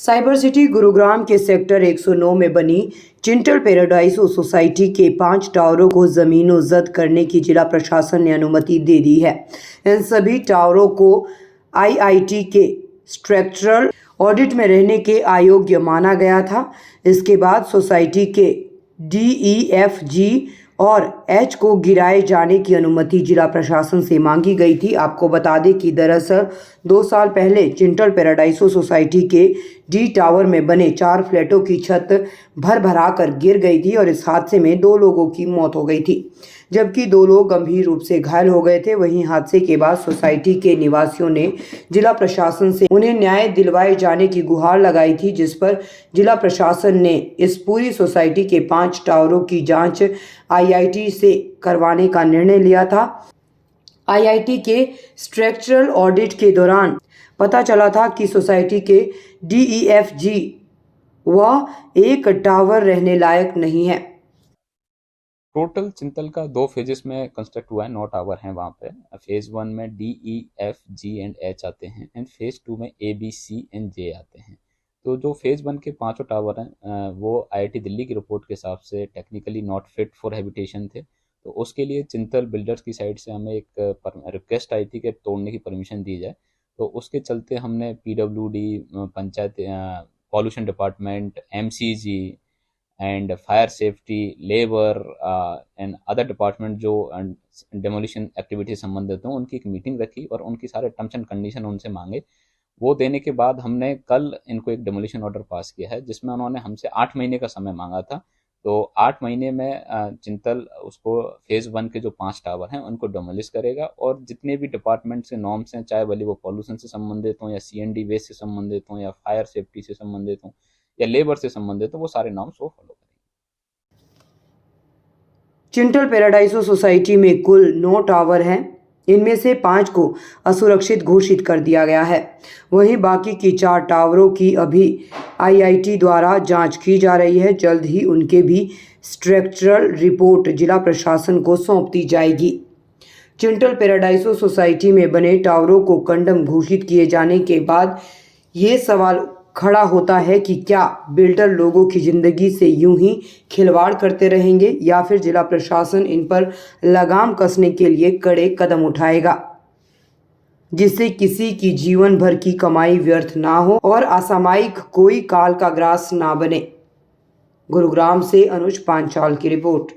Cyber city Gurugram के sector 109 में बनी चिंटल पैराडाइजो सोसाइटी के 5 टावरों को जमीनों जब्त करने की जिला प्रशासन ने अनुमति दे दी है। इन सभी टावरों को आईआईटी के स्ट्रक्चरल ऑडिट में रहने के अयोग्य माना गया था। इसके बाद सोसाइटी के DEF-G और H को गिराए जाने की अनुमति जिला प्रशासन से मांगी गई थी। आपको बता दें कि दरअसल 2 साल पहले चिंटल पैराडाइजो सोसाइटी के D टावर में बने 4 फ्लैटों की छत भरा कर गिर गई थी और इस हादसे में 2 लोगों की मौत हो गई थी, जबकि 2 लोग गंभीर रूप से घायल हो गए थे। वहीं हादसे के बाद सोसाइटी के निवासियों ने जिला प्रशासन से उन्हें न्याय दिलवाए जाने की गुहार लगाई थी, जिस पर जिला प्रशासन ने इस पूरी सोसाइटी के 5 टावरों की जांच आईआईटी से करवाने का निर्णय लिया था। आईआईटी के स्ट्रक्चरल ऑडिट के दौरान पता चला था कि सोसाइटी के DEF-G व एक टावर रहने लायक नहीं है। टोटल चिंतल का 2 फेजेस में कंस्ट्रक्ट हुआ है, 9 टावर हैं वहाँ पे। फेज 1 में DEF-G एंड H आते हैं एंड फेज 2 में ABC एंड J आते हैं। तो जो फेज 1 के 5 टावर हैं वो IIT दिल्ली की रिपोर्ट के हिसाब से technically not fit for habitation थे। तो उसके लिए चिंतल बिल्डर्स की साइड से हमें एक रिक्वेस्ट आई थी कि तोड़ने की परमिशन दी जाए। तो उसके चलते हमने PWD, panchayat, pollution department, MCG and fire safety, labour and other department जो डेमोलिशन एक्टिविटी से संबंधित हों, उनकी एक मीटिंग रखी और उनकी सारे टर्म्स एंड कंडीशन उनसे मांगे। वो देने के बाद हमने कल इनको एक डेमोलिशन ऑर्डर पास किया है, जिसमें उन्होंने हमसे 8 महीने का समय मांगा था। तो 8 महीने में चिंतल उसको फेज 1 के जो 5 टावर हैं उनको डेमोलिश करेगा और जितने भी डिपार्टमेंट से नॉर्म्स हैं, चाहे भले वो पॉल्यूशन से संबंधित हों या CND वेस्ट से संबंधित हों या फायर सेफ्टी से संबंधित हों या लेबर से संबंधित हो, वो सारे नॉर्म्स वो फॉलो करेंगे। चिंटल पैराडाइजो सोसाइटी में कुल 9 टावर हैं। इनमें से 5 को असुरक्षित घोषित कर दिया गया है। वहीं बाकी की 4 टावरों की अभी आईआईटी द्वारा जांच की जा रही है। जल्द ही उनके भी स्ट्रक्चरल रिपोर्ट जिला प्रशासन को सौंप दी जाएगी। चिंटल पैराडाइजो सोसाइटी में बने टावरों को कंडम घोषित किए जाने के बाद ये सवाल खड़ा होता है कि क्या बिल्डर लोगों की ज़िंदगी से यूं ही खिलवाड़ करते रहेंगे या फिर जिला प्रशासन इन पर लगाम कसने के लिए कड़े कदम उठाएगा, जिससे किसी की जीवन भर की कमाई व्यर्थ ना हो और असामयिक कोई काल का ग्रास ना बने। गुरुग्राम से अनुज पांचाल की रिपोर्ट।